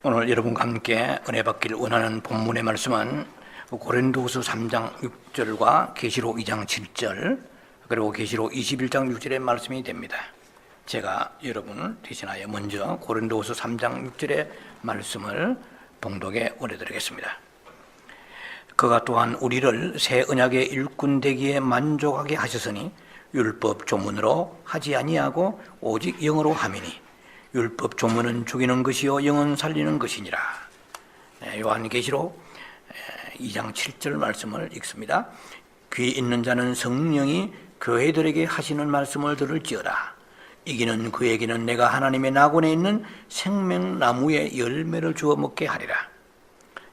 오늘 여러분과 함께 은혜 받기를 원하는 본문의 말씀은 고린도후서 3장 6절과 계시록 2장 7절 그리고 계시록 21장 6절의 말씀이 됩니다. 제가 여러분을 대신하여 먼저 고린도후서 3장 6절의 말씀을 봉독에 올려드리겠습니다. 그가 또한 우리를 새 언약의 일꾼 되기에 만족하게 하셨으니 율법 조문으로 하지 아니하고 오직 영으로 함이니 율법 조문은 죽이는 것이요 영은 살리는 것이니라. 요한계시록 2장 7절 말씀을 읽습니다. 귀 있는 자는 성령이 교회들에게 하시는 말씀을 들을지어다. 이기는 그에게는 내가 하나님의 낙원에 있는 생명나무의 열매를 주어 먹게 하리라.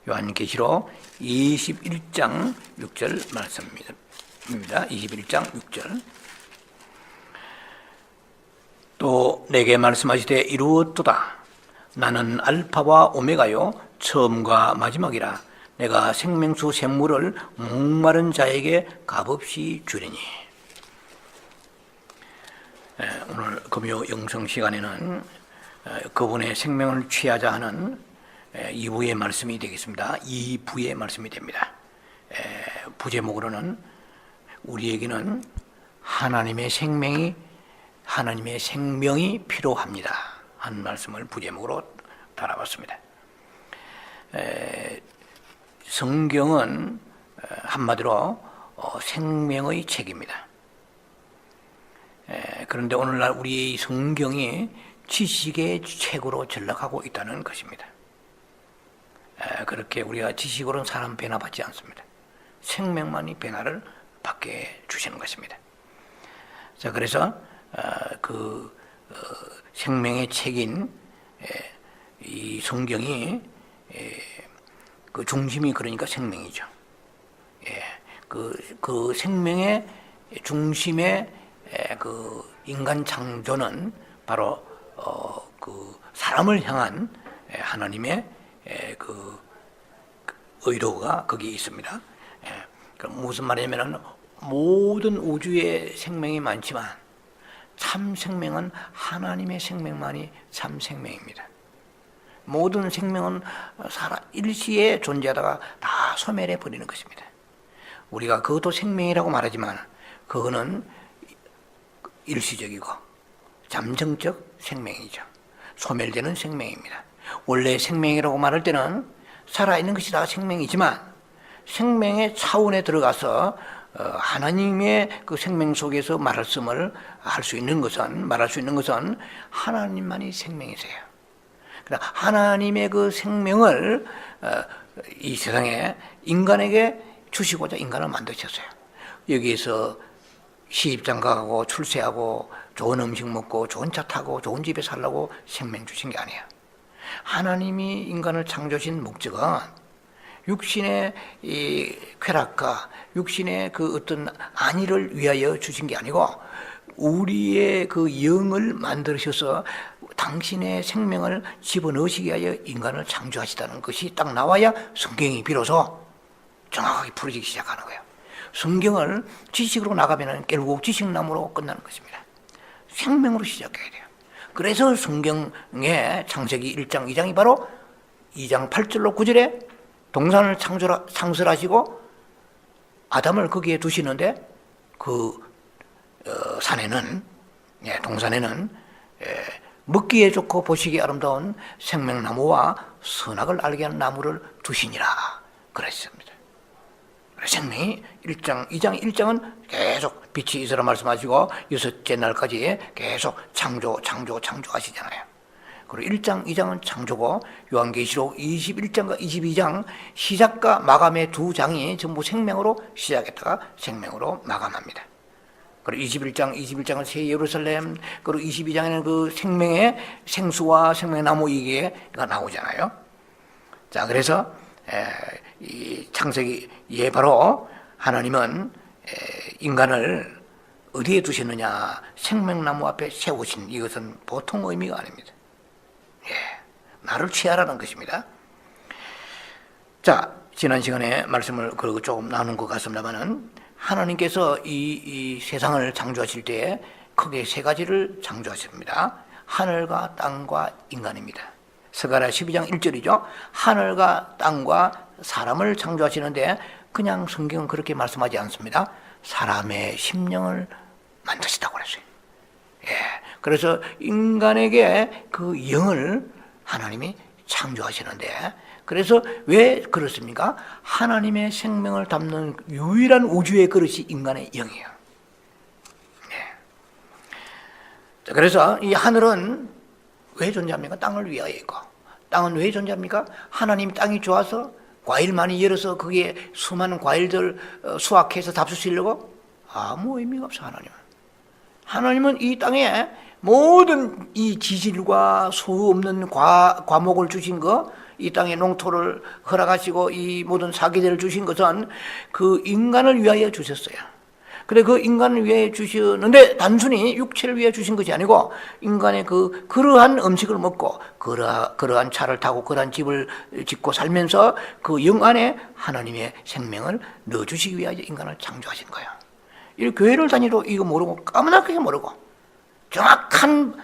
요한계시록 21장 6절 말씀입니다. 21장 6절. 또 내게 말씀하시되 이루었도다. 나는 알파와 오메가요 처음과 마지막이라. 내가 생명수 샘물을 목마른 자에게 값없이 주리니. 오늘 금요 영성 시간에는 그분의 생명을 취하자 하는 2부의 말씀이 되겠습니다. 2부의 말씀이 됩니다. 부제목으로는 우리에게는 하나님의 생명이 필요합니다 하는 말씀을 부제목으로 달아봤습니다. 성경은 한마디로 생명의 책입니다. 그런데 오늘날 우리 성경이 지식의 책으로 전락하고 있다는 것입니다. 그렇게 우리가 지식으로는 사람 변화받지 않습니다. 생명만이 변화를 받게 주시는 것입니다. 자, 그래서 생명의 책인 이 성경이 그 중심이 그러니까 생명이죠. 그 생명의 중심의 그 인간 창조는 바로 그 사람을 향한 하나님의 그 의도가 거기에 있습니다. 그럼 무슨 말이냐면 모든 우주에 생명이 많지만 참 생명은 하나님의 생명만이 참 생명입니다. 모든 생명은 일시에 존재하다가 다 소멸해 버리는 것입니다. 우리가 그것도 생명이라고 말하지만 그거는 일시적이고 잠정적 생명이죠. 소멸되는 생명입니다. 원래 생명이라고 말할 때는 살아있는 것이 다 생명이지만 생명의 차원에 들어가서 하나님의 그 생명 속에서 말할 수 있는 것은 하나님만이 생명이세요. 그러니까 하나님의 그 생명을 이 세상에 인간에게 주시고자 인간을 만드셨어요. 여기에서 시집장가하고 출세하고 좋은 음식 먹고 좋은 차 타고 좋은 집에 살라고 생명 주신 게 아니에요. 하나님이 인간을 창조하신 목적은 육신의 이 쾌락과 육신의 그 어떤 안위를 위하여 주신 게 아니고 우리의 그 영을 만드셔서 당신의 생명을 집어넣으시기 위하여 인간을 창조하시다는 것이 딱 나와야 성경이 비로소 정확하게 풀어지기 시작하는 거예요. 성경을 지식으로 나가면 결국 지식나무로 끝나는 것입니다. 생명으로 시작해야 돼요. 그래서 성경의 창세기 1장 2장이 바로 2장 8절로 9절에 동산을 창설하시고 아담을 거기에 두시는데 그 산에는 동산에는 먹기에 좋고 보시기에 아름다운 생명나무와 선악을 알게 하는 나무를 두시니라 그랬습니다. 생명이 1장, 2장, 1장은 계속 빛이 있으라 말씀하시고 6째 날까지 계속 창조하시잖아요. 그리고 1장, 2장은 창조고 요한계시록 21장과 22장 시작과 마감의 두 장이 전부 생명으로 시작했다가 생명으로 마감합니다. 그리고 21장은 새 예루살렘, 그리고 22장에는 그 생명의 생수와 생명나무 이게가 나오잖아요. 자, 그래서 이 창세기에 바로 하나님은 인간을 어디에 두셨느냐? 생명나무 앞에 세우신 이것은 보통 의미가 아닙니다. 나를 취하라는 것입니다. 자, 지난 시간에 말씀을 그리고 조금 나눈 것 같습니다만은 하나님께서 이 세상을 창조하실 때 크게 세 가지를 창조하십니다. 하늘과 땅과 인간입니다. 스가랴 12장 1절이죠. 하늘과 땅과 사람을 창조하시는데 그냥 성경은 그렇게 말씀하지 않습니다. 사람의 심령을 만드시다고 그랬어요. 예. 그래서 인간에게 그 영을 하나님이 창조하시는데, 그래서 왜 그렇습니까? 하나님의 생명을 담는 유일한 우주의 그릇이 인간의 영이에요. 예. 그래서 이 하늘은 왜 존재합니까? 땅을 위하여 있고, 땅은 왜 존재합니까? 하나님 땅이 좋아서 과일 많이 열어서 거기에 수많은 과일들 수확해서 잡수시려고? 아무 의미가 없어. 하나님은 이 땅에 모든 이 지질과 소유 없는 과목을 주신 거, 이 땅에 농토를 허락하시고 이 모든 사계들을 주신 것은 그 인간을 위하여 주셨어요. 근데 그 인간을 위해 주셨는데 단순히 육체를 위해 주신 것이 아니고 인간의 그러한 음식을 먹고 그러한 차를 타고 그러한 집을 짓고 살면서 그 영 안에 하나님의 생명을 넣어주시기 위하여 인간을 창조하신 거예요. 이 교회를 다니도 이거 모르고 까무잡게 모르고 정확한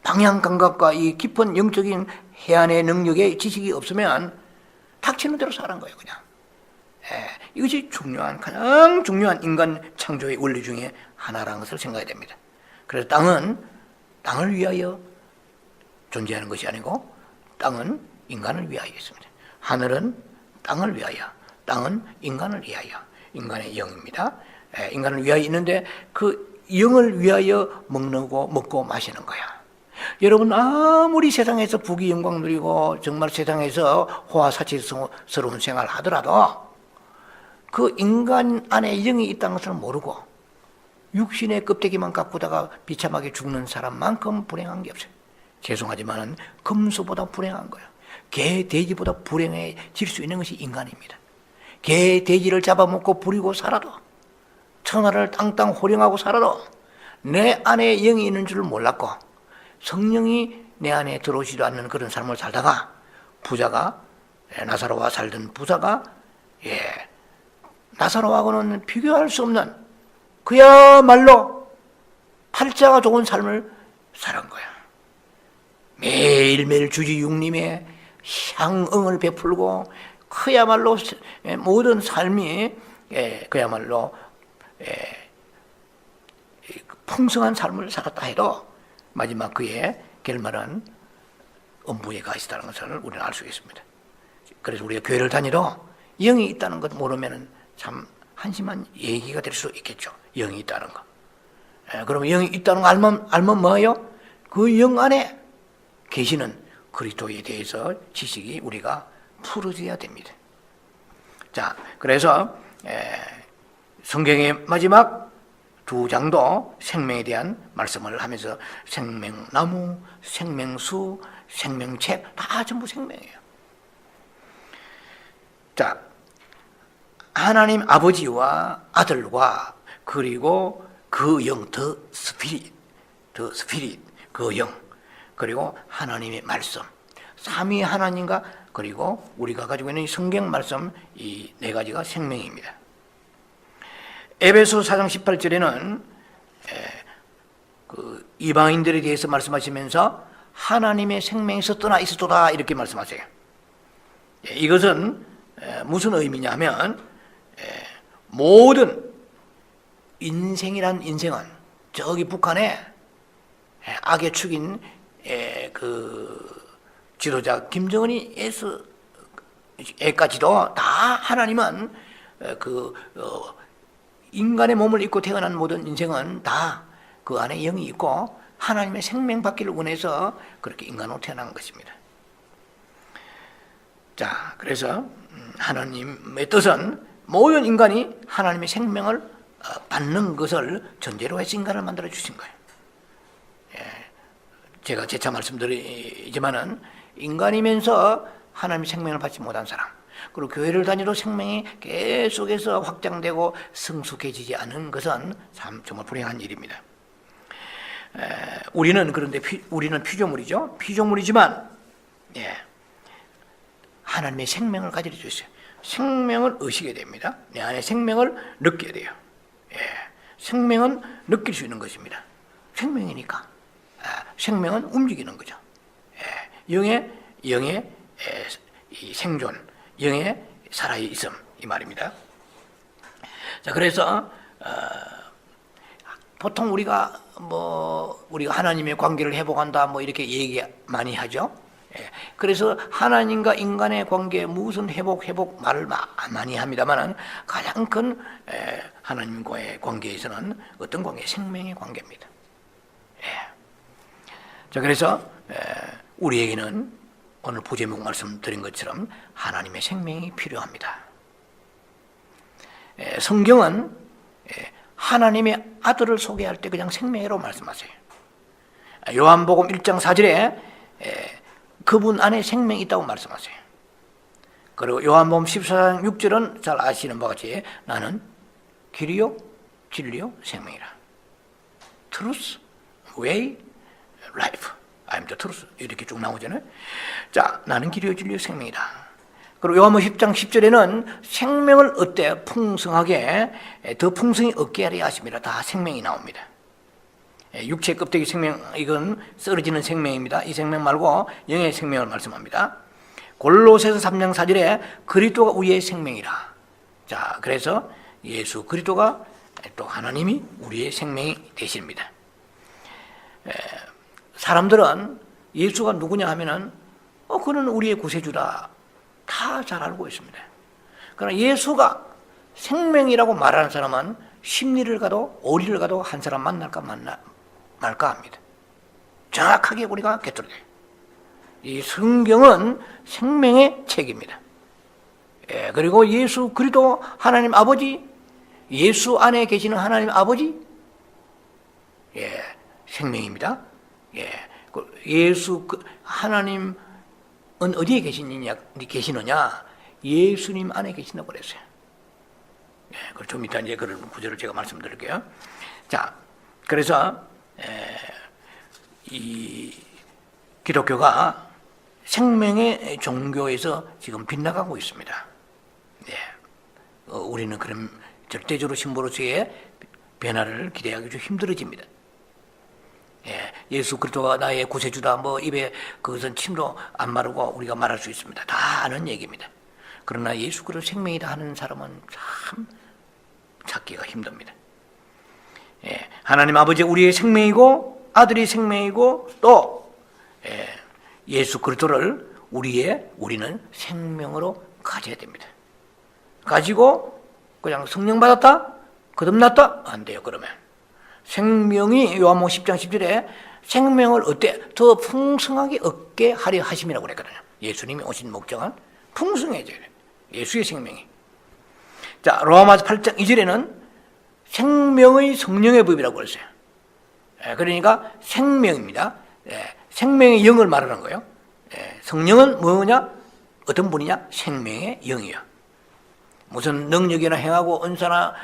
방향 감각과 이 깊은 영적인 해안의 능력의 지식이 없으면 닥치는 대로 사는 거예요, 그냥. 이것이 가장 중요한 인간 창조의 원리 중에 하나라는 것을 생각해야 됩니다. 그래서 땅은 땅을 위하여 존재하는 것이 아니고 땅은 인간을 위하여 있습니다. 하늘은 땅을 위하여, 땅은 인간을 위하여, 인간의 영입니다. 인간을 위하여 있는데 그 영을 위하여 먹고 마시는 거야. 여러분 아무리 세상에서 부귀 영광 누리고 정말 세상에서 호화사치스러운 생활을 하더라도 그 인간 안에 영이 있다는 것을 모르고 육신의 껍데기만 갖고다가 비참하게 죽는 사람만큼 불행한 게 없어요. 죄송하지만 금수보다 불행한 거예요. 개, 돼지보다 불행해질 수 있는 것이 인간입니다. 개, 돼지를 잡아먹고 부리고 살아도, 천하를 땅땅 호령하고 살아도 내 안에 영이 있는 줄을 몰랐고 성령이 내 안에 들어오지도 않는 그런 삶을 살다가 부자가, 나사로와 살던 부자가 나사로하고는 비교할 수 없는 그야말로 팔자가 좋은 삶을 살은 거야. 매일매일 주지 육림에 향응을 베풀고 그야말로 모든 삶이 그야말로 풍성한 삶을 살았다 해도 마지막 그의 결말은 음부에 가 있다는 것을 우리는 알 수 있습니다. 그래서 우리가 교회를 다니도 영이 있다는 것 모르면 참 한심한 얘기가 될 수 있겠죠. 영이 있다는 거. 그러면 영이 있다는 거 알면 뭐예요? 그 영 안에 계시는 그리스도에 대해서 지식이 우리가 풀어져야 됩니다. 자, 그래서 성경의 마지막 두 장도 생명에 대한 말씀을 하면서 생명나무, 생명수, 생명책 다 전부 생명이에요. 자, 하나님 아버지와 아들과 그리고 그 영, 더 스피릿, 그 영, 그리고 하나님의 말씀, 삼위 하나님과 그리고 우리가 가지고 있는 성경 말씀, 이 네 가지가 생명입니다. 에베소 4장 18절에는 그 이방인들에 대해서 말씀하시면서 하나님의 생명에서 떠나 있었도다 이렇게 말씀하세요. 이것은 무슨 의미냐면 모든 인생이란 인생은 저기 북한에 악의 축인 그 지도자 김정은이 애까지도 다 하나님은 인간의 몸을 입고 태어난 모든 인생은 다 그 안에 영이 있고 하나님의 생명 받기를 원해서 그렇게 인간으로 태어난 것입니다. 자, 그래서 하나님의 뜻은 모든 인간이 하나님의 생명을 받는 것을 전제로 해서 인간을 만들어 주신 거예요. 제가 재차 말씀드리지만은 인간이면서 하나님의 생명을 받지 못한 사람, 그리고 교회를 다니도 생명이 계속해서 확장되고 성숙해지지 않은 것은 참 정말 불행한 일입니다. 우리는 그런데 우리는 피조물이죠. 피조물이지만 하나님의 생명을 가지려 주셨어요. 생명을 의식해야 됩니다. 내 안에 생명을 느껴야 돼요. 생명은 느낄 수 있는 것입니다. 생명이니까 생명은 움직이는 거죠. 영의 영의 이 생존, 영의 살아있음 이 말입니다. 자, 그래서 보통 우리가 하나님의 관계를 회복한다 이렇게 얘기 많이 하죠. 그래서 하나님과 인간의 관계 무슨 회복 말을 많이 합니다만은 가장 큰 하나님과의 관계에서는 어떤 관계? 생명의 관계입니다. 자, 그래서 우리에게는 오늘 부제목 말씀드린 것처럼 하나님의 생명이 필요합니다. 성경은 하나님의 아들을 소개할 때 그냥 생명이라고 말씀하세요. 요한복음 1장 4절에 그분 안에 생명이 있다고 말씀하세요. 그리고 요한복음 14장 6절은 잘 아시는 바와 같이 나는 길이요 진리요 생명이라. Truth, way, life. I'm the truth. 이렇게 쭉 나오잖아요. 자, 나는 길이요 진리요 생명이다. 그리고 요한복음 10장 10절에는 생명을 어때 풍성하게 더 풍성히 얻게 하려 하심이라. 다 생명이 나옵니다. 육체 껍데기 생명, 이건 썰어지는 생명입니다. 이 생명 말고 영의 생명을 말씀합니다. 골로새서 3장 4절에 그리스도가 우리의 생명이라. 자, 그래서 예수 그리스도가 또 하나님이 우리의 생명이 되십니다. 사람들은 예수가 누구냐 하면은 그는 우리의 구세주다. 다 잘 알고 있습니다. 그러나 예수가 생명이라고 말하는 사람은 심리를 가도 어디를 가도 한 사람 만날까 말까 합니다. 정확하게 우리가 꿰뚫어야 돼요. 이 성경은 생명의 책입니다. 그리고 예수 그리스도 하나님 아버지, 예수 안에 계시는 하나님 아버지, 생명입니다. 예수 하나님은 어디에 계시느냐? 예수님 안에 계신다고 그랬어요. 그럼 좀 이따 이제 그런 구절을 제가 말씀드릴게요. 자, 그래서 이 기독교가 생명의 종교에서 지금 빗나가고 있습니다. 우리는 그럼 절대적으로 신보로서의 변화를 기대하기 좀 힘들어집니다. 예수 그리스도가 나의 구세주다 입에 그것은 침도 안 마르고 우리가 말할 수 있습니다. 다 아는 얘기입니다. 그러나 예수 그리스도 생명이다 하는 사람은 참 찾기가 힘듭니다. 하나님 아버지 우리의 생명이고 아들이 생명이고 또 예수 그리스도를 우리는 생명으로 가져야 됩니다. 가지고 그냥 성령 받았다? 거듭났다? 안 돼요. 그러면 생명이 요한복음 10장 10절에 생명을 더 풍성하게 얻게 하려 하심이라고 그랬거든요. 예수님이 오신 목적은 풍성해져야 돼요. 예수의 생명이. 자, 로마서 8장 2절에는 생명의 성령의 법이라고 그랬어요. 그러니까 생명입니다. 생명의 영을 말하는 거예요. 성령은 뭐냐? 어떤 분이냐? 생명의 영이요. 무슨 능력이나 행하고 은사나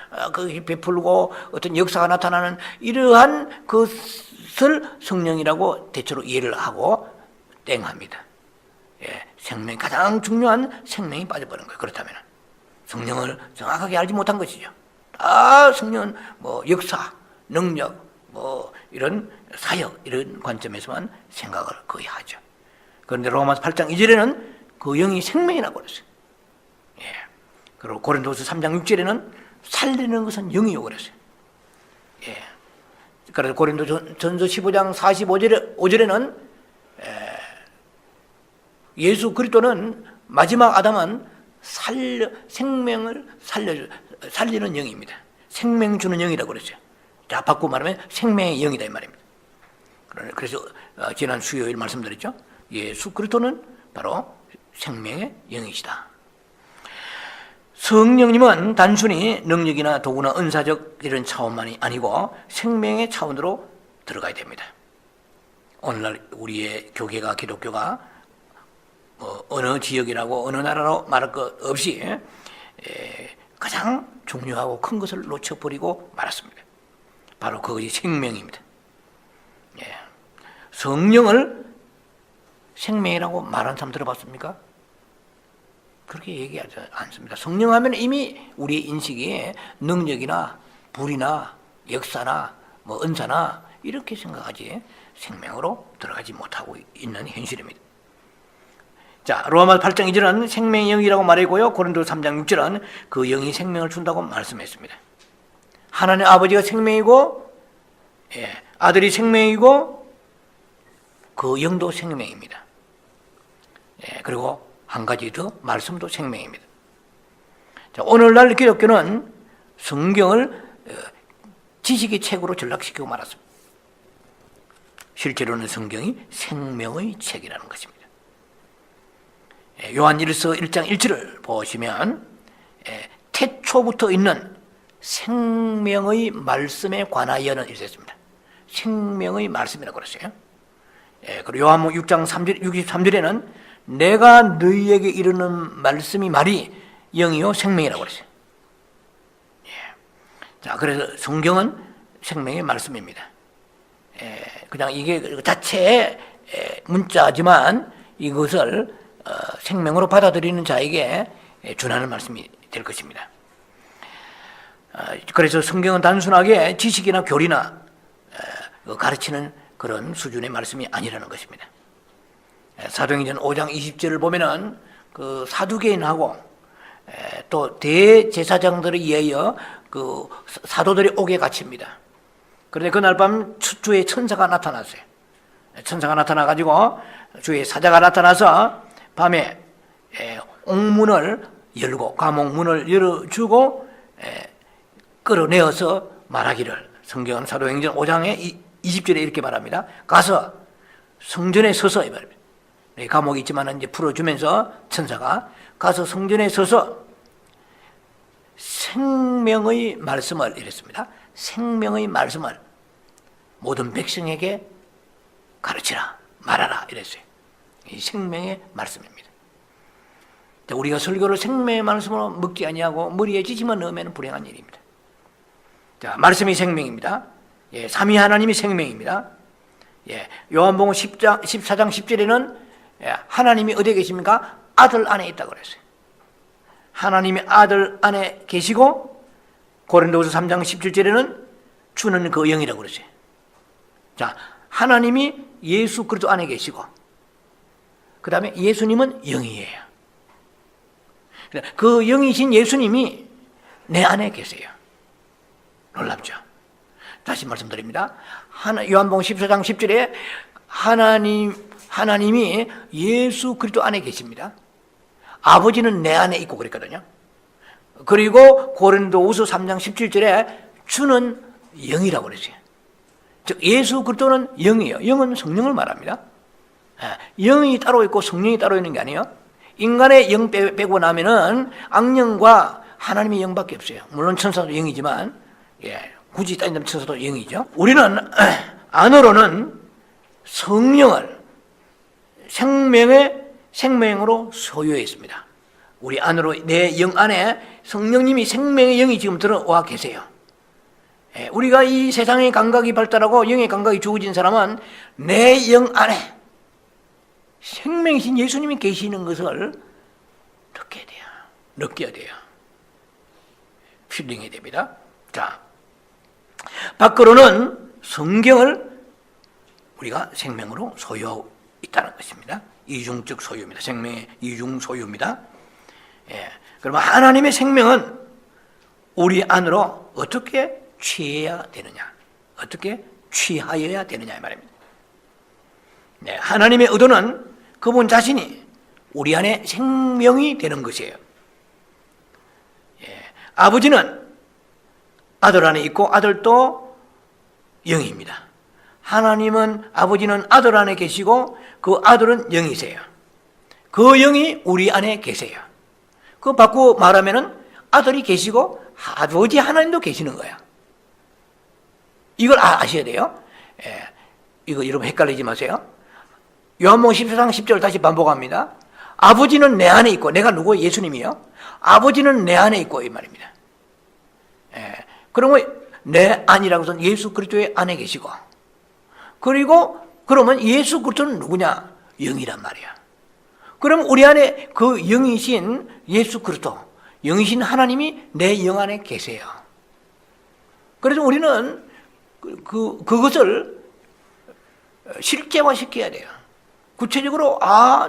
베풀고 어떤 역사가 나타나는 이러한 것을 성령이라고 대체로 이해를 하고 땡합니다. 생명이 가장 중요한 생명이 빠져버린 거예요. 그렇다면 성령을 정확하게 알지 못한 것이죠. 성령은 역사, 능력, 이런 사역 이런 관점에서만 생각을 거의 하죠. 그런데 로마서 8장 2절에는 그 영이 생명이라고 그랬어요. 그리고 고린도서 3장 6절에는 살리는 것은 영이요 그랬어요. 그래서 고린도전서 15장 45절에는 예수 그리스도는 마지막 아담은 생명을 살리는 영입니다. 생명 주는 영이라고 그랬어요. 자, 바꾸고 말하면 생명의 영이다 이 말입니다. 그래서 지난 수요일 말씀드렸죠. 예수 그리스도는 바로 생명의 영이시다. 성령님은 단순히 능력이나 도구나 은사적 이런 차원만이 아니고 생명의 차원으로 들어가야 됩니다. 오늘날 우리의 교계가 기독교가 어느 지역이라고 어느 나라로 말할 것 없이 가장 중요하고 큰 것을 놓쳐버리고 말았습니다. 바로 그것이 생명입니다. 성령을 생명이라고 말하는 사람 들어봤습니까? 그렇게 얘기하지 않습니다. 성령 하면 이미 우리의 인식에 능력이나 불이나 역사나 은사나 이렇게 생각하지 생명으로 들어가지 못하고 있는 현실입니다. 자, 로마서 8장 2절은 생명의 영이라고 말했고요. 고린도서 3장 6절은 그 영이 생명을 준다고 말씀했습니다. 하나님 아버지가 생명이고, 아들이 생명이고, 그 영도 생명입니다. 그리고 한 가지 더, 말씀도 생명입니다. 자, 오늘날 기독교는 성경을 지식의 책으로 전락시키고 말았습니다. 실제로는 성경이 생명의 책이라는 것입니다. 요한일서 1장 1절을 보시면 태초부터 있는 생명의 말씀에 관하여는 이렇게 했습니다. 생명의 말씀이라고 그랬어요. 그리고 요한복음 6장 63절에는 내가 너희에게 이르는 말씀이 말이 영이요 생명이라고 그랬어요. 자, 그래서 성경은 생명의 말씀입니다. 그냥 이게 그 자체의 문자지만 이것을 생명으로 받아들이는 자에게 준하는 말씀이 될 것입니다. 그래서 성경은 단순하게 지식이나 교리나 가르치는 그런 수준의 말씀이 아니라는 것입니다. 사도행전 5장 20절을 보면은 그 사두개인하고 또 대제사장들에 의하여 그 사도들이 옥에 갇힙니다. 그런데 그날 밤 주의 천사가 나타났어요. 천사가 나타나가지고 주의 사자가 나타나서 밤에 옥문을 열고 감옥 문을 열어주고 끌어내어서 말하기를, 성경은 사도행전 5장의 20절에 이렇게 말합니다. 가서 성전에 서서, 이 말입니다. 감옥이 있지만 이제 풀어주면서 천사가 가서 성전에 서서 생명의 말씀을, 이랬습니다. 생명의 말씀을 모든 백성에게 가르치라, 말하라, 이랬어요. 이 생명의 말씀입니다. 우리가 설교를 생명의 말씀으로 먹지 아니하고 머리에 지지만 넣으면 불행한 일입니다. 자, 말씀이 생명입니다. 삼위 하나님이 생명입니다. 요한복음 14장 10절에는 하나님이 어디에 계십니까? 아들 안에 있다고 그랬어요. 하나님이 아들 안에 계시고, 고린도서 3장 17절에는 주는 그 영이라고 그랬어요. 자, 하나님이 예수 그리스도 안에 계시고, 그 다음에 예수님은 영이에요. 그 영이신 예수님이 내 안에 계세요. 놀랍죠? 다시 말씀드립니다. 요한복음 14장 10절에 하나님이 예수 그리스도 안에 계십니다. 아버지는 내 안에 있고 그랬거든요. 그리고 고린도후서 3장 17절에 주는 영이라고 그랬어요. 즉 예수 그리스도는 영이에요. 영은 성령을 말합니다. 영이 따로 있고 성령이 따로 있는 게 아니에요. 인간의 영 빼고 나면은 악령과 하나님의 영밖에 없어요. 물론 천사도 영이지만, 굳이 따진다면 천사도 영이죠. 우리는 안으로는 성령을 생명으로 소유해 있습니다. 우리 안으로, 내 영 안에 성령님이 생명의 영이 지금 들어와 계세요. 우리가 이 세상의 감각이 발달하고 영의 감각이 주어진 사람은 내 영 안에 생명이신 예수님이 계시는 것을 느껴야 돼요. 필링이 됩니다. 자, 밖으로는 성경을 우리가 생명으로 소유하고 있다는 것입니다. 이중적 소유입니다. 생명의 이중 소유입니다. 그러면 하나님의 생명은 우리 안으로 어떻게 취해야 되느냐, 어떻게 취하여야 되느냐 이 말입니다. 하나님의 의도는 그분 자신이 우리 안에 생명이 되는 것이에요. 아버지는 아들 안에 있고 아들도 영입니다. 하나님은, 아버지는 아들 안에 계시고 그 아들은 영이세요. 그 영이 우리 안에 계세요. 그거 바꾸어 말하면은 아들이 계시고 아버지 하나님도 계시는 거예요. 이걸 아셔야 돼요. 이거 여러분 헷갈리지 마세요. 요한복음 14장 10절 다시 반복합니다. 아버지는 내 안에 있고, 내가 누구예요? 예수님이요. 아버지는 내 안에 있고 이 말입니다. 그러면 내 안이라고 해서 예수 그리스도의 안에 계시고, 그리고 그러면 예수 그리스도는 누구냐? 영이란 말이야. 그럼 우리 안에 그 영이신 예수 그리스도, 영이신 하나님이 내 영 안에 계세요. 그래서 우리는 그것을 실제화시켜야 돼요. 구체적으로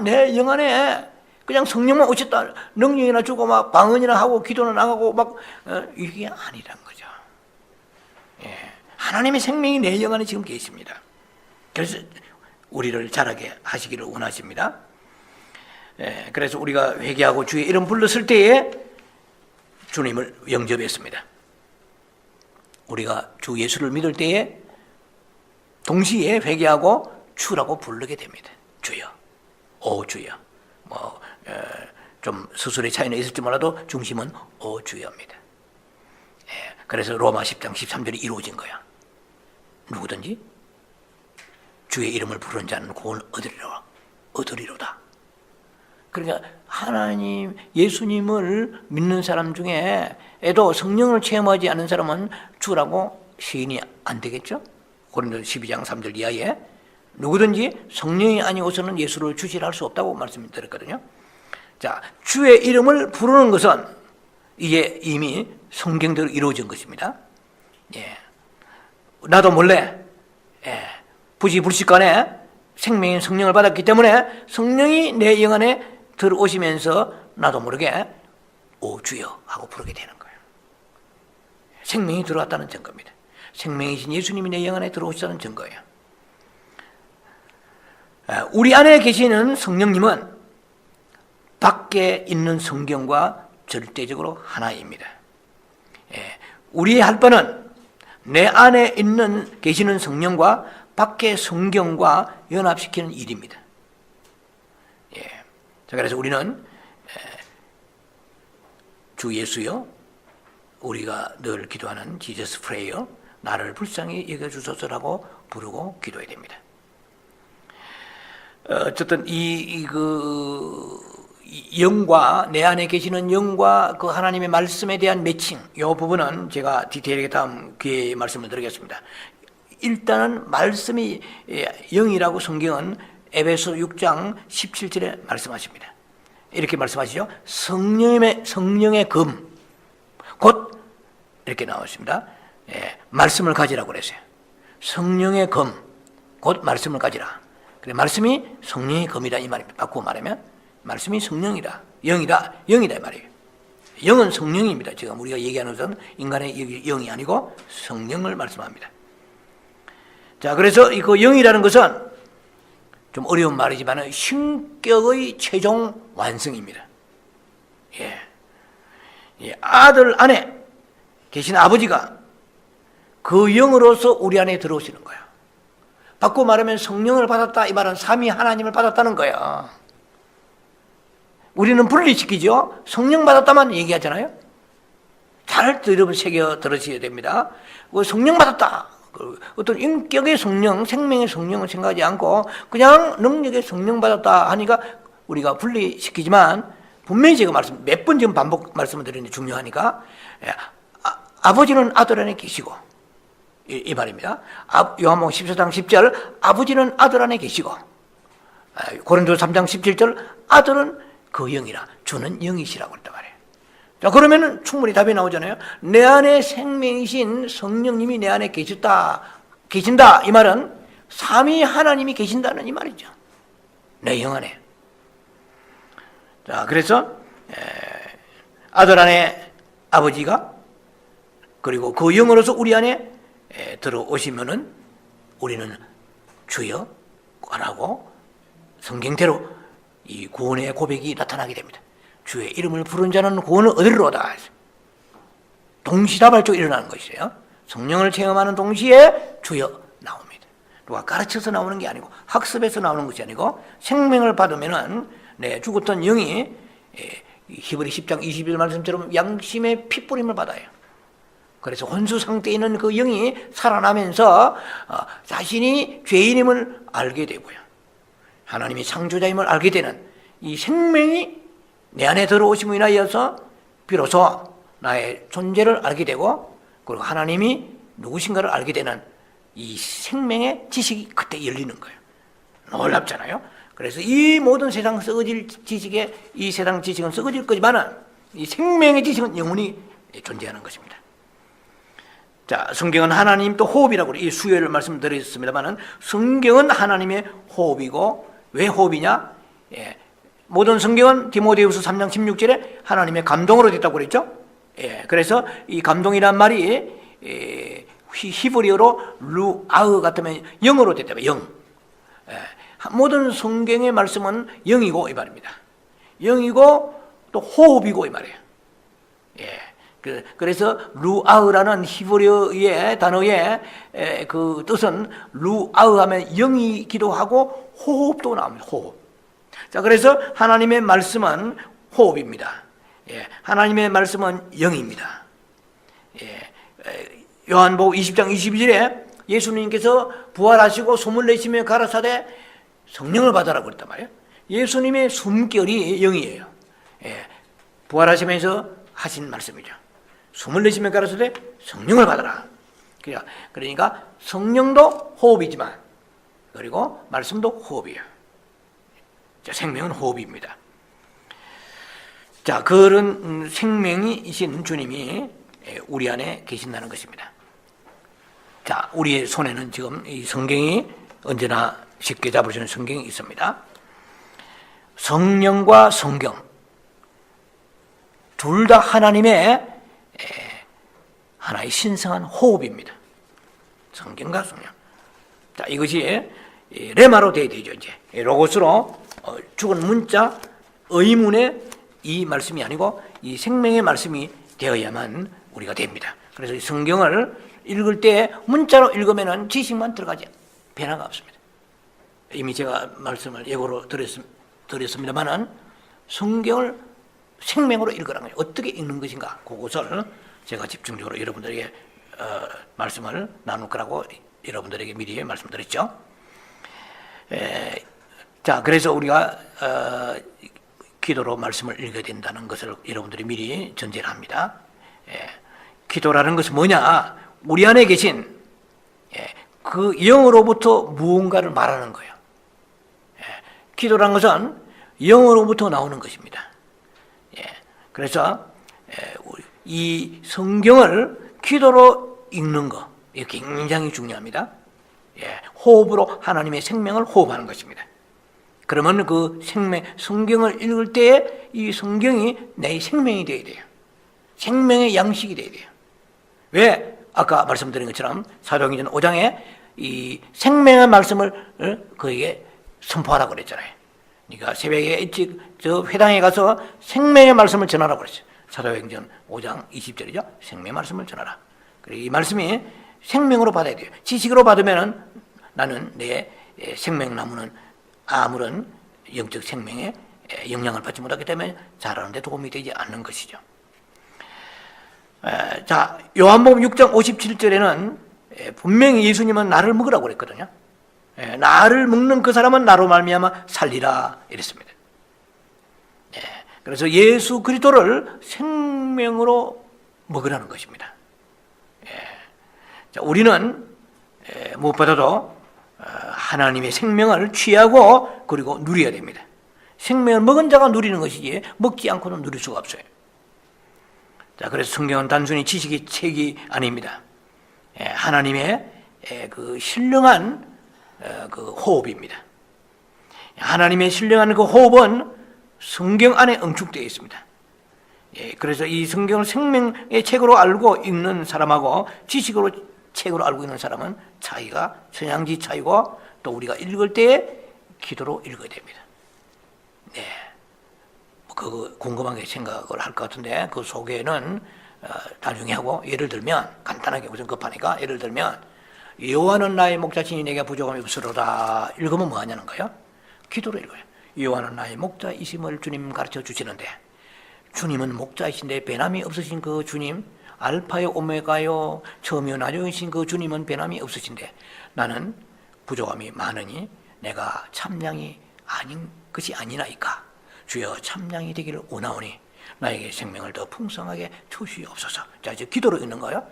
내 영 안에 그냥 성령만 오셨다, 능력이나 주고 막 방언이나 하고 기도나 나가고 막 이게 아니란 거죠. 하나님의 생명이 내 영 안에 지금 계십니다. 그래서 우리를 자라게 하시기를 원하십니다. 그래서 우리가 회개하고 주의 이름 불렀을 때에 주님을 영접했습니다. 우리가 주 예수를 믿을 때에 동시에 회개하고 주라고 부르게 됩니다. 주여, 오 주여. 좀 수술의 차이는 있을지 몰라도 중심은 오 주여입니다. 그래서 로마 10장 13절이 이루어진 거야. 누구든지 주의 이름을 부르는 자는 구원을 얻으리로다. 그러니까 하나님, 예수님을 믿는 사람 중에도 성령을 체험하지 않는 사람은 주라고 시인이 안 되겠죠? 고린도서 12장 3절 이하에 누구든지 성령이 아니고서는 예수를 주시라 할 수 없다고 말씀드렸거든요. 자, 주의 이름을 부르는 것은 이게 이미 성경대로 이루어진 것입니다. 나도 몰래 부지불식간에 생명인 성령을 받았기 때문에 성령이 내 영 안에 들어오시면서 나도 모르게 오 주여 하고 부르게 되는 거예요. 생명이 들어왔다는 증거입니다. 생명이신 예수님이 내 영 안에 들어오시다는 증거예요. 우리 안에 계시는 성령님은 밖에 있는 성경과 절대적으로 하나입니다. 우리의 할 바는 내 안에 계시는 성령과 밖의 성경과 연합시키는 일입니다. 자, 그래서 우리는 주 예수여, 우리가 늘 기도하는 지저스 프레이어, 나를 불쌍히 여겨주소서라고 부르고 기도해야 됩니다. 어쨌든 영과 내 안에 계시는 영과 그 하나님의 말씀에 대한 매칭, 이 부분은 제가 디테일하게 다음 기회에 말씀을 드리겠습니다. 일단은 말씀이 영이라고 성경은 에베소 6장 17절에 말씀하십니다. 이렇게 말씀하시죠. 성령의 금, 곧 이렇게 나왔습니다. 말씀을 가지라고 그랬어요. 성령의 금, 곧 말씀을 가지라. 그래, 말씀이 성령의 검이다 이 말입니다. 바꾸어 말하면 말씀이 성령이다, 영이다 이 말이에요. 영은 성령입니다. 지금 우리가 얘기하는 것은 인간의 영이 아니고 성령을 말씀합니다. 자, 그래서 그 영이라는 것은 좀 어려운 말이지만 신격의 최종 완성입니다. 아들 안에 계신 아버지가 그 영으로서 우리 안에 들어오시는 거예요. 바꾸어 말하면 성령을 받았다 이 말은 삼위 하나님을 받았다는 거야. 우리는 분리시키죠. 성령 받았다만 얘기하잖아요. 잘 새겨 들으셔야 됩니다. 성령 받았다, 어떤 인격의 성령, 생명의 성령을 생각하지 않고 그냥 능력의 성령 받았다 하니까 우리가 분리시키지만, 분명히 제가 몇 번 지금 반복 말씀을 드리는데 중요하니까, 아버지는 아들 안에 계시고, 이 말입니다. 요한복음 14장 10절 아버지는 아들 안에 계시고, 고린도서 3장 17절 아들은 그 영이라, 주는 영이시라고 했단 말이에요. 자, 그러면은 충분히 답이 나오잖아요. 내 안에 생명이신 성령님이 내 안에 계신다 이 말은 삼위 하나님이 계신다는 이 말이죠. 내 영 안에. 자, 그래서 아들 안에 아버지가, 그리고 그 영으로서 우리 안에 들어오시면은 우리는 주여 라고 성경대로 이 구원의 고백이 나타나게 됩니다. 주의 이름을 부른 자는 구원을 얻으리로다. 동시다발적으로 일어나는 것이에요. 성령을 체험하는 동시에 주여 나옵니다. 누가 가르쳐서 나오는 게 아니고 학습해서 나오는 것이 아니고, 생명을 받으면은 죽었던 영이 히브리 10장 21절 말씀처럼 양심의 핏부림을 받아요. 그래서 혼수 상태에 있는 그 영이 살아나면서 자신이 죄인임을 알게 되고요, 하나님이 창조자임을 알게 되는 이 생명이 내 안에 들어오심으로 인하여서 비로소 나의 존재를 알게 되고, 그리고 하나님이 누구신가를 알게 되는 이 생명의 지식이 그때 열리는 거예요. 놀랍잖아요. 그래서 이 모든 세상 썩어질 지식에, 이 세상 지식은 썩어질 거지만 이 생명의 지식은 영원히 존재하는 것입니다. 자, 성경은 하나님 또 호흡이라고 이 수요일 말씀드렸습니다만은 성경은 하나님의 호흡이고, 왜 호흡이냐? 모든 성경은 디모데후서 3장 16절에 하나님의 감동으로 됐다고 그랬죠. 그래서 이 감동이란 말이 히브리어로 루아흐 같으면 영어로 됐다면 영. 모든 성경의 말씀은 영이고 이 말입니다. 영이고 또 호흡이고 이 말이에요. 그래서 루아흐라는 히브리어의 단어의 그 뜻은 루아흐 하면 영이기도 하고 호흡도 나옵니다. 호흡. 자, 그래서 하나님의 말씀은 호흡입니다. 하나님의 말씀은 영입니다. 요한복음 20장 22절에 예수님께서 부활하시고 숨을 내쉬며 가라사대 성령을 받아라 그랬단 말이에요. 예수님의 숨결이 영이에요. 부활하시면서 하신 말씀이죠. 숨을 내쉬며 가라사대 성령을 받아라. 그러니까 성령도 호흡이지만 그리고 말씀도 호흡이에요. 자, 생명은 호흡입니다. 자, 그런 생명이신 주님이 우리 안에 계신다는 것입니다. 자, 우리의 손에는 지금 이 성경이 언제나 쉽게 잡을 수 있는 성경이 있습니다. 성령과 성경 둘 다 하나님의 하나의 신성한 호흡입니다. 성경과 성령. 자, 이것이 레마로 되어야 되죠. 이제 로고스로 죽은 문자 의문의 이 말씀이 아니고 이 생명의 말씀이 되어야만 우리가 됩니다. 그래서 이 성경을 읽을 때 문자로 읽으면 지식만 들어가지 변화가 없습니다. 이미 제가 말씀을 예고로 드렸습니다만은 성경을 생명으로 읽으라는 거예요. 어떻게 읽는 것인가? 그것을 제가 집중적으로 여러분들에게 말씀을 나눌 거라고 여러분들에게 미리 말씀드렸죠. 자, 그래서 우리가 기도로 말씀을 읽어야 된다는 것을 여러분들이 미리 전제를 합니다. 기도라는 것은 뭐냐? 우리 안에 계신 그 영으로부터 무언가를 말하는 거예요. 기도라는 것은 영으로부터 나오는 것입니다. 그래서 이 성경을 기도로 읽는 것, 이게 굉장히 중요합니다. 호흡으로 하나님의 생명을 호흡하는 것입니다. 그러면 그 성경을 읽을 때 이 성경이 내 생명이 되어야 돼요. 생명의 양식이 되어야 돼요. 왜? 아까 말씀드린 것처럼 사도행전 5장에 이 생명의 말씀을 그에게 선포하라고 그랬잖아요. 그러니까 새벽에 일찍 저 회당에 가서 생명의 말씀을 전하라고 그랬어요. 사도행전 5장 20절이죠. 생명의 말씀을 전하라. 그리고 이 말씀이 생명으로 받아야 돼요. 지식으로 받으면 나는 내 생명나무는 아무런 영적 생명에 영향을 받지 못하기 때문에 자라는 데 도움이 되지 않는 것이죠. 자, 요한복음 6장 57절에는 분명히 예수님은 나를 먹으라고 그랬거든요. 나를 먹는 그 사람은 나로 말미암아 살리라 이랬습니다. 그래서 예수 그리스도를 생명으로 먹으라는 것입니다. 자, 우리는 무엇보다도 하나님의 생명을 취하고 그리고 누려야 됩니다. 생명을 먹은 자가 누리는 것이지 먹지 않고는 누릴 수가 없어요. 자, 그래서 성경은 단순히 지식의 책이 아닙니다. 하나님의 그 신령한 그 호흡입니다. 하나님의 신령한 그 호흡은 성경 안에 응축되어 있습니다. 그래서 이 성경을 생명의 책으로 알고 읽는 사람하고 지식으로 책으로 알고 있는 사람은 차이가 천양지 차이고 또 우리가 읽을 때 기도로 읽어야 됩니다. 그 궁금하게 생각을 할 것 같은데 그 속에는 나중에 하고 예를 들면 간단하게 무슨 급하니까 예를 들면 여호와는 나의 목자시니 내게 부족함이 없으로다 읽으면 뭐 하냐는 거예요? 기도로 읽어요. 여호와는 나의 목자이심을 주님 가르쳐 주시는데 주님은 목자이신데 변함이 없으신 그 주님 알파요 오메가요 처음이요 나중이신 그 주님은 변함이 없으신데 나는 부족함이 많으니 내가 참양이 아닌 것이 아니나이까 주여 참양이 되기를 원하오니 나에게 생명을 더 풍성하게 주시옵소서. 자, 이제 기도로 읽는 거예요.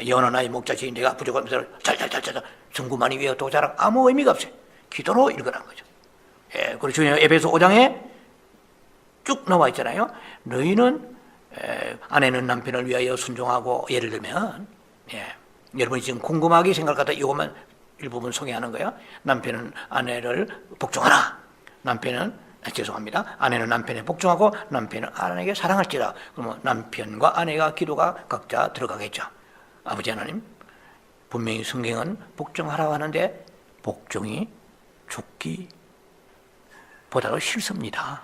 여호와는 나의 목자시니 내가 부족함이 잘잘잘잘 전구만이 외어 도자락 아무 의미가 없어요. 기도로 읽으라는 거죠. 그리고 주님 에베소 5장에 쭉 나와 있잖아요. 너희는 아내는 남편을 위하여 순종하고 예를 들면 여러분이 지금 궁금하게 생각하다 이것만 일부분 소개하는 거예요. 남편은 아내를 복종하라. 아내는 남편에 복종하고 남편은 아내에게 사랑할지라. 그러면 남편과 아내가 기도가 각자 들어가겠죠. 아버지 하나님, 분명히 성경은 복종하라고 하는데 복종이 죽기보다도 싫습니다.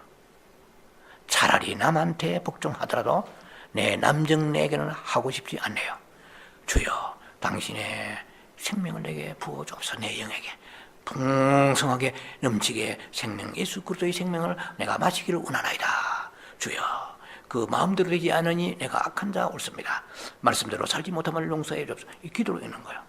차라리 남한테 복종하더라도 내 남정네에게는 하고 싶지 않네요. 주여, 당신의 생명을 내게 부어줘서 내 영에게 풍성하게 넘치게 생명, 예수 그리스도의 생명을 내가 마시기를 원하나이다. 주여, 그 마음대로 되지 않으니 내가 악한 자 옳습니다. 말씀대로 살지 못함을 용서해 주옵소서. 이 기도로 있는 거예요.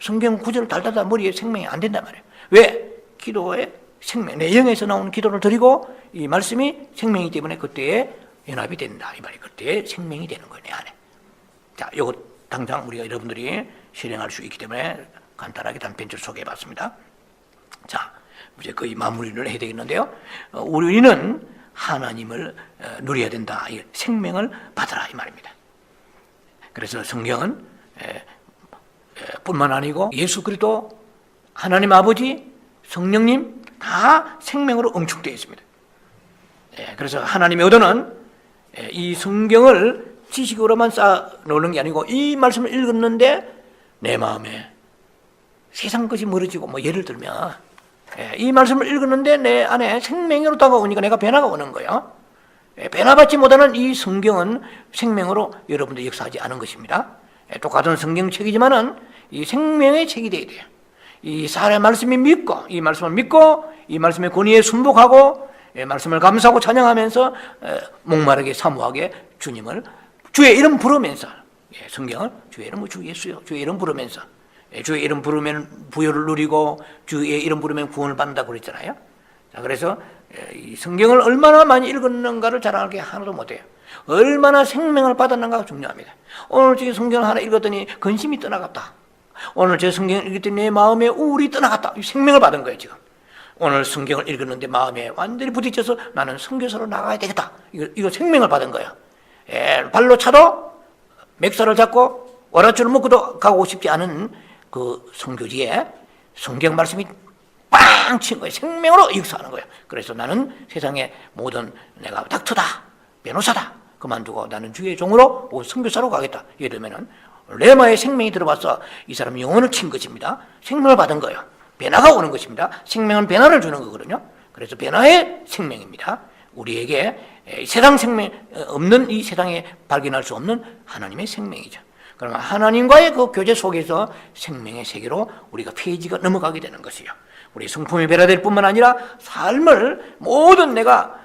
성경 구절을 달달달 머리에 생명이 안 된단 말이에요. 왜? 기도에 생명, 내 영에서 나오는 기도를 드리고 이 말씀이 생명이기 때문에 그때에 연합이 된다. 이 말이 그때에 생명이 되는 거예요, 내 안에. 자, 이거 당장 우리가 여러분들이 실행할 수 있기 때문에 간단하게 단편적으로 소개해 봤습니다. 자, 이제 거의 마무리를 해야 되겠는데요. 우리는 하나님을 누려야 된다. 생명을 받아라 이 말입니다. 그래서 성경은 뿐만 아니고 예수 그리스도, 하나님 아버지, 성령님 다 생명으로 응축되어 있습니다. 그래서 하나님의 의도는 이 성경을 지식으로만 쌓아놓는 게 아니고 이 말씀을 읽었는데 내 마음에 세상 것이 멀어지고, 예를 들면 이 말씀을 읽었는데 내 안에 생명으로 다가오니까 내가 변화가 오는 거예요. 변화받지 못하는 이 성경은 생명으로 여러분들 역사하지 않은 것입니다. 똑같은 성경책이지만은 이 생명의 책이 되어야 돼요. 이 사람의 말씀이 믿고, 이 말씀을 믿고, 이 말씀의 권위에 순복하고, 말씀을 감사하고 찬양하면서 목마르게 사모하게 주님을 주의 이름 부르면서, 성경을 주의 이름 주 예수요, 주의 이름 부르면서, 주의 이름 부르면 부여를 누리고 주의 이름 부르면 구원을 받는다고 그랬잖아요. 자, 그래서 이 성경을 얼마나 많이 읽었는가를 잘 알게 하나도 못해요. 얼마나 생명을 받았는가가 중요합니다. 오늘 제 성경을 하나 읽었더니 근심이 떠나갔다. 오늘 제 성경을 읽었더니 내 마음에 우울이 떠나갔다. 생명을 받은 거예요, 지금. 오늘 성경을 읽었는데 마음에 완전히 부딪혀서 나는 선교사로 나가야 되겠다. 이거 생명을 받은 거예요. 발로 차도 맥살을 잡고 오랏줄을 묶고도 가고 싶지 않은 그 선교지에 성경 말씀이 빵 친 거예요. 생명으로 역사하는 거예요. 그래서 나는 세상의 모든 내가 닥터다, 변호사다, 그만두고 나는 주의 종으로 선교사로 가겠다. 이러면은 레마의 생명이 들어와서 이 사람이 영혼을 친 것입니다. 생명을 받은 거예요. 변화가 오는 것입니다. 생명은 변화를 주는 거거든요. 그래서 변화의 생명입니다. 우리에게 세상 생명 없는, 이 세상에 발견할 수 없는 하나님의 생명이죠. 그러면 하나님과의 그 교제 속에서 생명의 세계로 우리가 페이지가 넘어가게 되는 것이요. 우리 성품이 변화될 뿐만 아니라 삶을 모든 내가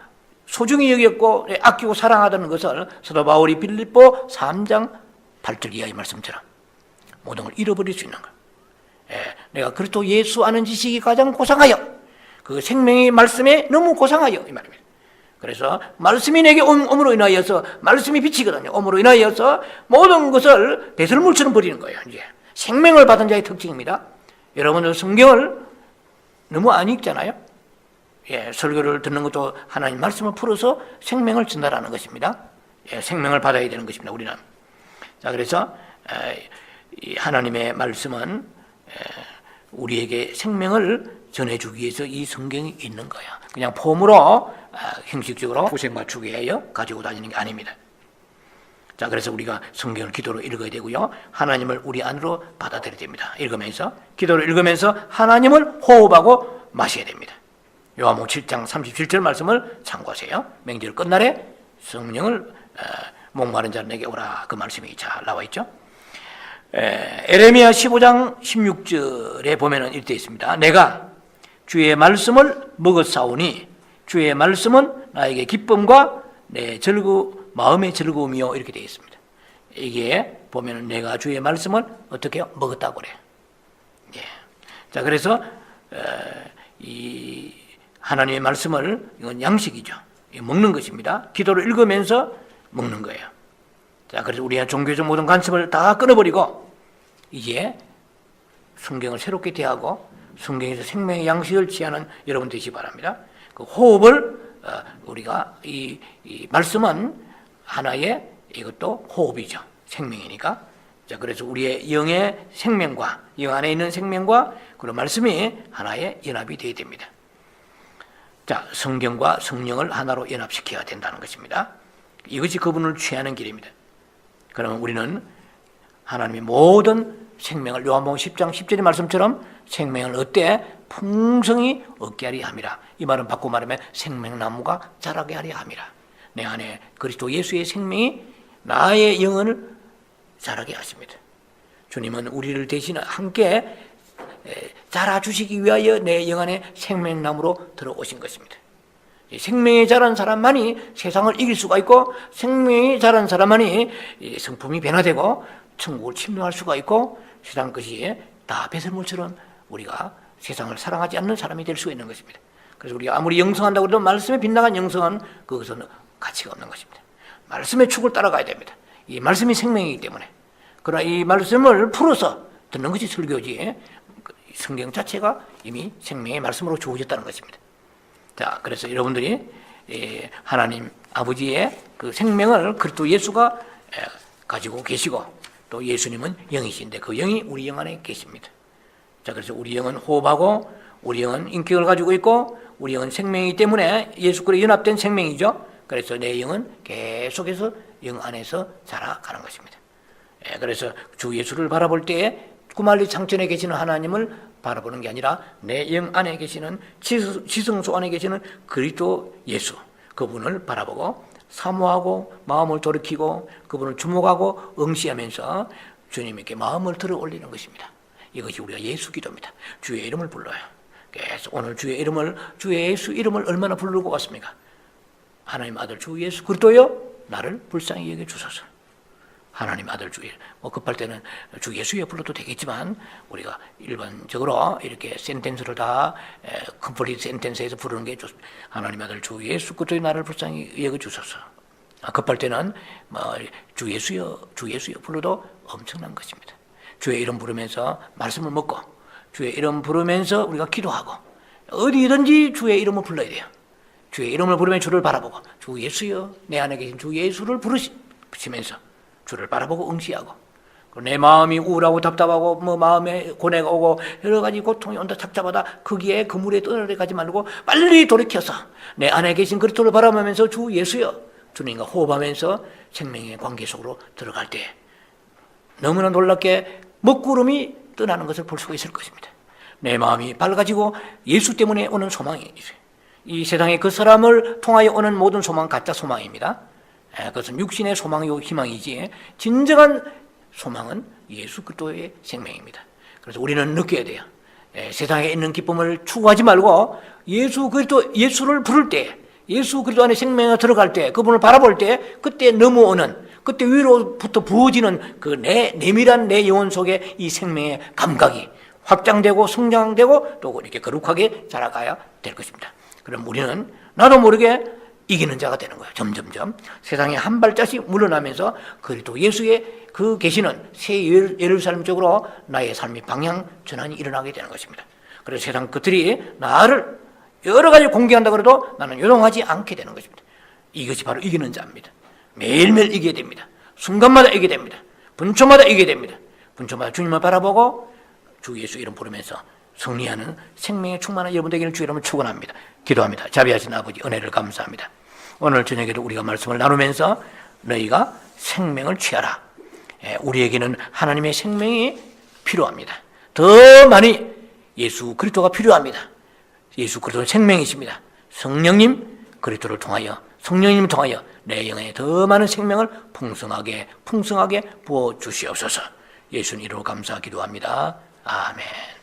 소중히 여겼고 아끼고 사랑하던 것을 사도 바울이 빌립보 3장 8절 이하의 말씀처럼 모든 걸 잃어버릴 수 있는 거예요. 내가 그리스도 예수 아는 지식이 가장 고상하여, 그 생명의 말씀에 너무 고상하여 이 말입니다. 그래서 말씀이 내게 om으로 인하여서, 말씀이 빛이거든요. om으로 인하여서 모든 것을 배설물처럼 버리는 거예요. 이제 생명을 받은 자의 특징입니다. 여러분들 성경을 너무 안 읽잖아요. 설교를 듣는 것도 하나님 말씀을 풀어서 생명을 전달하는 것입니다. 생명을 받아야 되는 것입니다, 우리는. 자, 그래서 이 하나님의 말씀은 우리에게 생명을 전해주기 위해서 이 성경이 있는 거야. 그냥 폼으로 형식적으로 구색 맞추게 해요 가지고 다니는 게 아닙니다. 자, 그래서 우리가 성경을 기도로 읽어야 되고요, 하나님을 우리 안으로 받아들여야 됩니다. 읽으면서, 기도를 읽으면서 하나님을 호흡하고 마셔야 됩니다. 요한복음 7장 37절 말씀을 참고하세요. 명절 끝날에 성령을 목마른 자들에게 오라, 그 말씀이 잘 나와 있죠. 에레미야 15장 16절에 보면은 이렇게 있습니다. 내가 주의 말씀을 먹었사오니 주의 말씀은 나에게 기쁨과 내 마음의 즐거움이요, 이렇게 되어 있습니다. 이게 보면은 내가 주의 말씀을 어떻게 해요? 먹었다고 그래요. 자, 그래서 이 하나님의 말씀을, 이건 양식이죠. 먹는 것입니다. 기도를 읽으면서 먹는 거예요. 자, 그래서 우리가 종교적 모든 간섭을 다 끊어버리고 이제 성경을 새롭게 대하고 성경에서 생명의 양식을 취하는 여러분 되시기 바랍니다. 그 호흡을 우리가 이 말씀은 하나의, 이것도 호흡이죠. 생명이니까. 자, 그래서 우리의 영의 생명과, 영 안에 있는 생명과 그런 말씀이 하나의 연합이 되어야 됩니다. 자, 성경과 성령을 하나로 연합시켜야 된다는 것입니다. 이것이 그분을 취하는 길입니다. 그러면 우리는 하나님의 모든 생명을 요한복음 10장 10절의 말씀처럼 생명을 어때? 풍성히 얻게 하려 함이라. 이 말은 바꿔 말하면 생명나무가 자라게 하려 함이라. 내 안에 그리스도 예수의 생명이 나의 영혼을 자라게 하십니다. 주님은 우리를 대신 함께 자라주시기 위하여 내 영안에 생명나무로 들어오신 것입니다. 생명이 자란 사람만이 세상을 이길 수가 있고, 생명이 자란 사람만이 성품이 변화되고 천국을 침노할 수가 있고, 세상 것이 다 배설물처럼 우리가 세상을 사랑하지 않는 사람이 될 수가 있는 것입니다. 그래서 우리가 아무리 영성한다고 해도 말씀에 빗나간 영성은 그것은 가치가 없는 것입니다. 말씀의 축을 따라가야 됩니다. 이 말씀이 생명이기 때문에. 그러나 이 말씀을 풀어서 듣는 것이 설교지, 성경 자체가 이미 생명의 말씀으로 주어졌다는 것입니다. 자, 그래서 여러분들이 하나님 아버지의 그 생명을 그리스도 예수가 가지고 계시고, 또 예수님은 영이신데 그 영이 우리 영 안에 계십니다. 자, 그래서 우리 영은 호흡하고, 우리 영은 인격을 가지고 있고, 우리 영은 생명이기 때문에 예수께로 연합된 생명이죠. 그래서 내 영은 계속해서 영 안에서 자라가는 것입니다. 그래서 주 예수를 바라볼 때에 구말리 창천에 계시는 하나님을 바라보는 게 아니라 내 영 안에 계시는 지성소 안에 계시는 그리스도 예수, 그분을 바라보고 사모하고 마음을 돌이키고 그분을 주목하고 응시하면서 주님에게 마음을 들어 올리는 것입니다. 이것이 우리가 예수 기도입니다. 주의 이름을 불러요. 계속 오늘 주의 예수 이름을 얼마나 부르고 왔습니까? 하나님 아들 주 예수 그리스도여 나를 불쌍히 여겨 주소서. 하나님 아들 주 예수, 급할 때는 주 예수여 불러도 되겠지만 우리가 일반적으로 이렇게 센텐스를 다 컴플리트 센텐스에서 부르는 게 좋습니다. 하나님 아들 주 예수 그리스도여 나를 불쌍히 여겨 주소서. 급할 때는 주 예수여 불러도 엄청난 것입니다. 주의 이름 부르면서 말씀을 먹고 주의 이름 부르면서 우리가 기도하고 어디든지 주의 이름을 불러야 돼요. 주의 이름을 부르면 주를 바라보고 주 예수여 내 안에 계신 주 예수를 부르시면서 주를 바라보고 응시하고, 내 마음이 우울하고 답답하고 마음에 고뇌가 오고 여러 가지 고통이 온다 착잡하다 거기에 그물에 떠내려가지 말고 빨리 돌이켜서 내 안에 계신 그리스도를 바라보면서 주 예수여 주님과 호흡하면서 생명의 관계 속으로 들어갈 때 너무나 놀랍게 먹구름이 떠나는 것을 볼 수가 있을 것입니다. 내 마음이 밝아지고 예수 때문에 오는 소망이 있어요. 이 세상에 그 사람을 통하여 오는 모든 소망 가짜 소망입니다. 그것은 육신의 소망이고 희망이지 진정한 소망은 예수 그리스도의 생명입니다. 그래서 우리는 느껴야 돼요. 세상에 있는 기쁨을 추구하지 말고 예수를 부를 때, 예수 그리스도 안에 생명에 들어갈 때, 그분을 바라볼 때 그때 넘어오는, 그때 위로부터 부어지는 그 내밀한 내 영혼 속에 이 생명의 감각이 확장되고 성장되고 또 이렇게 거룩하게 자라가야 될 것입니다. 그럼 우리는 나도 모르게 이기는 자가 되는 거예요. 점점점 세상에 한 발짝씩 물러나면서 그리스도 예수의 그 계시는 새 예루살렘 쪽으로 나의 삶의 방향 전환이 일어나게 되는 것입니다. 그래서 세상 것들이 나를 여러 가지 공개한다 그래도 나는 요동하지 않게 되는 것입니다. 이것이 바로 이기는 자입니다. 매일매일 이기게 됩니다. 순간마다 이기게 됩니다. 분초마다 이기게 됩니다. 분초마다 주님을 바라보고 주 예수 이름 부르면서 승리하는 생명에 충만한 여러분 되기를 주 이름을 축원합니다. 기도합니다. 자비하신 아버지 은혜를 감사합니다. 오늘 저녁에도 우리가 말씀을 나누면서 너희가 생명을 취하라. 우리에게는 하나님의 생명이 필요합니다. 더 많이 예수 그리스도가 필요합니다. 예수 그리스도는 생명이십니다. 성령님 그리스도를 통하여 성령님을 통하여 내 영에 더 많은 생명을 풍성하게 부어 주시옵소서. 예수님 이름으로 감사 기도합니다. 아멘.